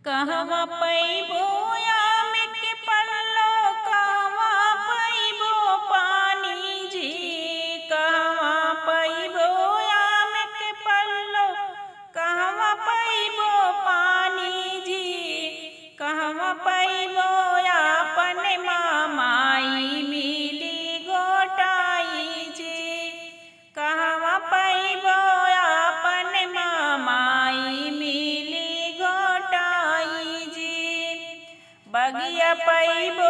कहवा पैबो आम के पल्लो, कहवा पैबो पानी जी। कहवा पैबो आम के पल्लो, कहवा पैबो पानी जी। कहवा पैबो आपन मामाई मिली गोटाई जी। कहवा पैबो आपन मामाई मिली गोटाई जी। बगिया पैबो